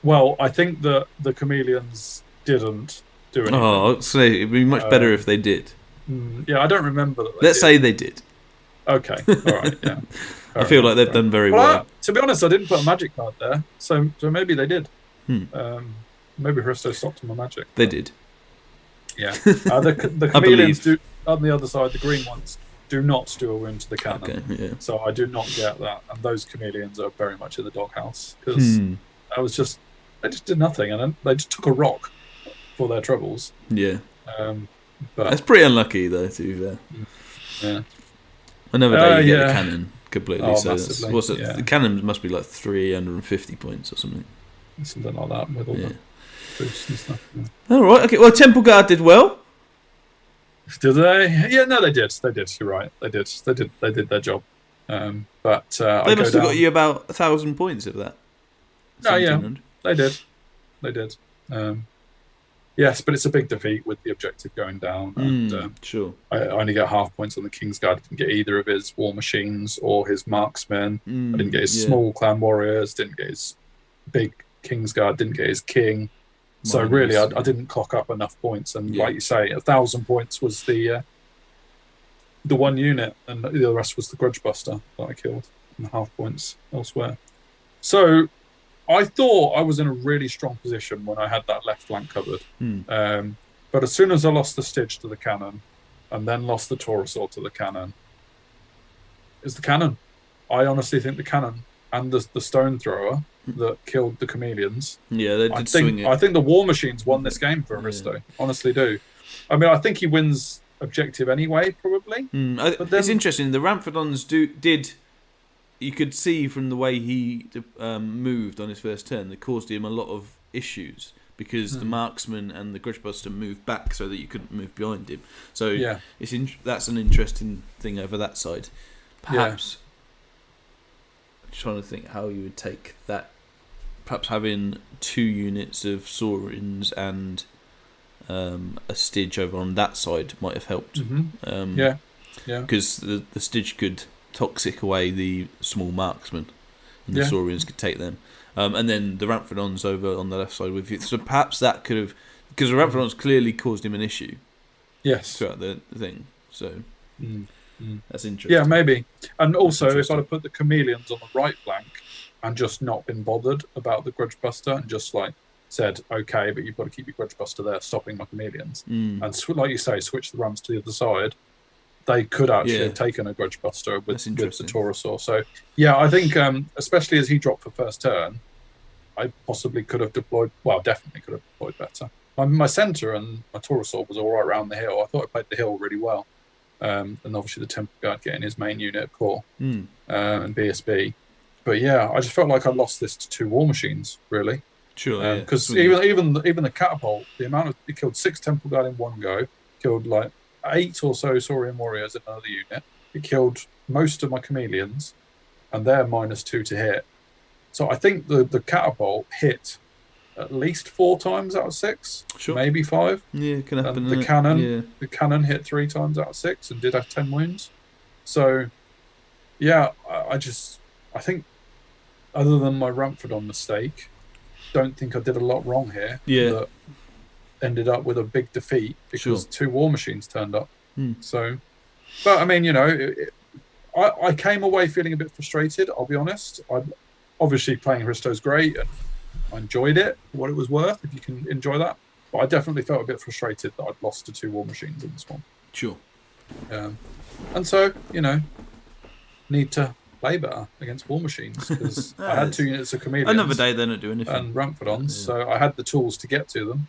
[SPEAKER 1] Well, I think that the chameleons didn't do anything.
[SPEAKER 2] Oh, so it'd be much better if they did.
[SPEAKER 1] Yeah, I don't remember that.
[SPEAKER 2] Let's say they did.
[SPEAKER 1] Okay, all right, yeah.
[SPEAKER 2] I feel like they've done very well.
[SPEAKER 1] To be honest, I didn't put a magic card there, so maybe they did. Maybe Hristo stopped my magic.
[SPEAKER 2] They did.
[SPEAKER 1] Yeah. The chameleons do on the other side. The green ones do not do a wound to the cannon.
[SPEAKER 2] Okay, yeah.
[SPEAKER 1] So I do not get that, and those chameleons are very much in the doghouse because they just did nothing, and then they just took a rock for their troubles.
[SPEAKER 2] Yeah.
[SPEAKER 1] But
[SPEAKER 2] that's pretty unlucky, though. To be fair.
[SPEAKER 1] Yeah.
[SPEAKER 2] Another day you get the cannon completely.
[SPEAKER 1] Oh,
[SPEAKER 2] so
[SPEAKER 1] massively,
[SPEAKER 2] the cannon must be like 350 points or something.
[SPEAKER 1] Something like that with all the boosts and stuff. Yeah.
[SPEAKER 2] All right. Okay. Well, Temple Guard did well.
[SPEAKER 1] Did they? Yeah. No, they did. They did. You're right. They did. They did their job. But
[SPEAKER 2] they must have got you about 1,000 points of that.
[SPEAKER 1] No, yeah, they did. They did. Yes, but it's a big defeat with the objective going down. And,
[SPEAKER 2] sure.
[SPEAKER 1] I only get half points on the Kingsguard. I didn't get either of his war machines or his marksmen. I didn't get his small clan warriors. Didn't get his big Kingsguard. Didn't get his king. So really, I didn't clock up enough points. And like you say, 1,000 points was the one unit, and the rest was the Grudge Buster that I killed, and half points elsewhere. So I thought I was in a really strong position when I had that left flank covered. But as soon as I lost the Stitch to the cannon, and then lost the Taurosaur to the cannon, it's the cannon. I honestly think the cannon and the stone thrower that killed the chameleons.
[SPEAKER 2] Yeah, they did swing it.
[SPEAKER 1] I think the war machines won this game for Hristo. Honestly do. I mean, I think he wins objective anyway, probably.
[SPEAKER 2] But it's interesting. The Ramphrodons did. You could see from the way he moved on his first turn that caused him a lot of issues because the marksman and the Grudgebuster moved back so that you couldn't move behind him. So that's an interesting thing over that side. Perhaps I'm trying to think how you would take that. Perhaps having 2 units of Saurians and a Stidge over on that side might have helped. Because the Stidge could toxic away the small marksmen, and the Saurians could take them. And then the Ramphrodons over on the left side with you. So perhaps that could have, because the Ramphrodons clearly caused him an issue.
[SPEAKER 1] Yes.
[SPEAKER 2] Throughout the thing. So that's interesting.
[SPEAKER 1] Yeah, maybe. And also, if I'd have put the chameleons on the right flank and just not been bothered about the Grudge Buster and just like said, okay, but you've got to keep your Grudge Buster there, stopping my chameleons, and like you say, switch the Rams to the other side, they could actually have taken a Grudge Buster with the Taurosaur. So, yeah, I think, especially as he dropped for first turn, I possibly could have deployed, well, definitely could have deployed better. My centre and my Taurosaur was all right around the hill. I thought I played the hill really well. And obviously the Temple Guard getting his main unit of core and BSB. But yeah, I just felt like I lost this to 2 war machines, really.
[SPEAKER 2] Sure,
[SPEAKER 1] because even the catapult, the amount of it killed 6 Temple Guard in one go, killed like 8 or so Saurian warriors in another unit. It killed most of my chameleons, and they're -2 to hit. So I think the catapult hit at least 4 times out of 6, maybe 5.
[SPEAKER 2] Yeah, it can happen.
[SPEAKER 1] And the cannon hit 3 times out of 6 and did have 10 wounds. So yeah, I think other than my Ramphrodon mistake, don't think I did a lot wrong here.
[SPEAKER 2] Yeah.
[SPEAKER 1] That ended up with a big defeat because 2 war machines turned up. So, but I mean, I came away feeling a bit frustrated, I'll be honest. Obviously playing Hristo's great and I enjoyed it, what it was worth, if you can enjoy that. But I definitely felt a bit frustrated that I'd lost to 2 war machines in this one.
[SPEAKER 2] Sure.
[SPEAKER 1] And so, need to play better against war machines because I had 2 units of chameleons.
[SPEAKER 2] Another day they don't do anything.
[SPEAKER 1] And Ramphrodons, so I had the tools to get to them.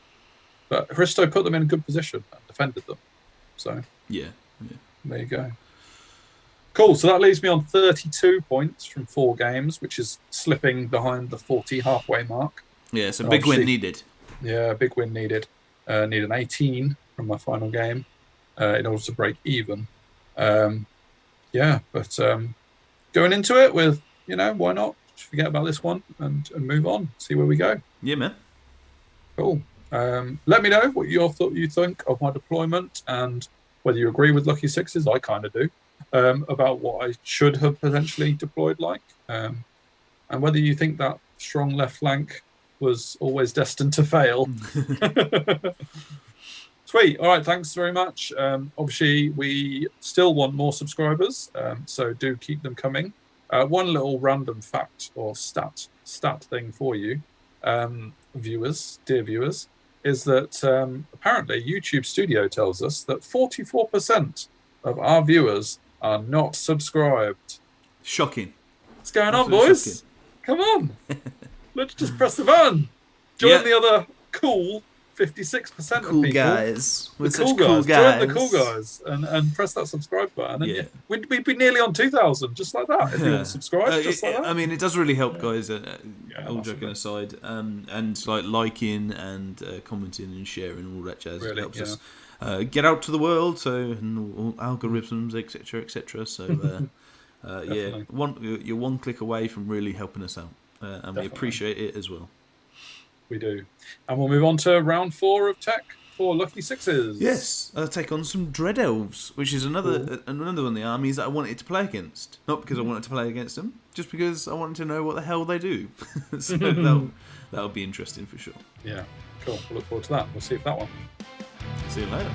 [SPEAKER 1] But Hristo put them in a good position and defended them. So there you go. Cool. So that leaves me on 32 points from 4 games, which is slipping behind the 40 halfway mark.
[SPEAKER 2] Yeah, so big win needed.
[SPEAKER 1] Yeah, big win needed. Need an 18 from my final game in order to break even. But going into it with, why not? Just forget about this one and move on. See where we go.
[SPEAKER 2] Yeah, man.
[SPEAKER 1] Cool. Let me know what you think of my deployment and whether you agree with Lucky Sixes. I kind of do. About what I should have potentially deployed and whether you think that strong left flank was always destined to fail. Sweet. All right. Thanks very much. Obviously, we still want more subscribers, so do keep them coming. One little random fact or stat thing for you, dear viewers, is that apparently YouTube Studio tells us that 44% of our viewers are not subscribed.
[SPEAKER 2] Shocking.
[SPEAKER 1] What's going on,
[SPEAKER 2] Absolutely
[SPEAKER 1] boys?
[SPEAKER 2] shocking.
[SPEAKER 1] Come on. Let's just press the button. Join the other cool 56% of
[SPEAKER 2] Cool
[SPEAKER 1] people.
[SPEAKER 2] guys. We're
[SPEAKER 1] The
[SPEAKER 2] such
[SPEAKER 1] cool
[SPEAKER 2] cool
[SPEAKER 1] guys.
[SPEAKER 2] guys.
[SPEAKER 1] Join the cool guys and press that subscribe button. And
[SPEAKER 2] Yeah.
[SPEAKER 1] we'd be nearly on 2,000 just like that if you want to subscribe. Just like that.
[SPEAKER 2] I mean, it does really help, guys. All joking
[SPEAKER 1] massively.
[SPEAKER 2] aside, and like liking and commenting and sharing all that jazz
[SPEAKER 1] Really,
[SPEAKER 2] helps us get out to the world. So and all algorithms, etc., etc. So you're one click away from really helping us out, and
[SPEAKER 1] Definitely.
[SPEAKER 2] we appreciate it as well.
[SPEAKER 1] We do. And we'll move on to round 4 of tech for Lucky Sixes.
[SPEAKER 2] Yes, I'll take on some Dread Elves, which is another one of the armies that I wanted to play against. Not because I wanted to play against them, just because I wanted to know what the hell they do. So that'll be interesting for sure.
[SPEAKER 1] Yeah, cool. We'll look forward to that. We'll see if that one.
[SPEAKER 2] See you later.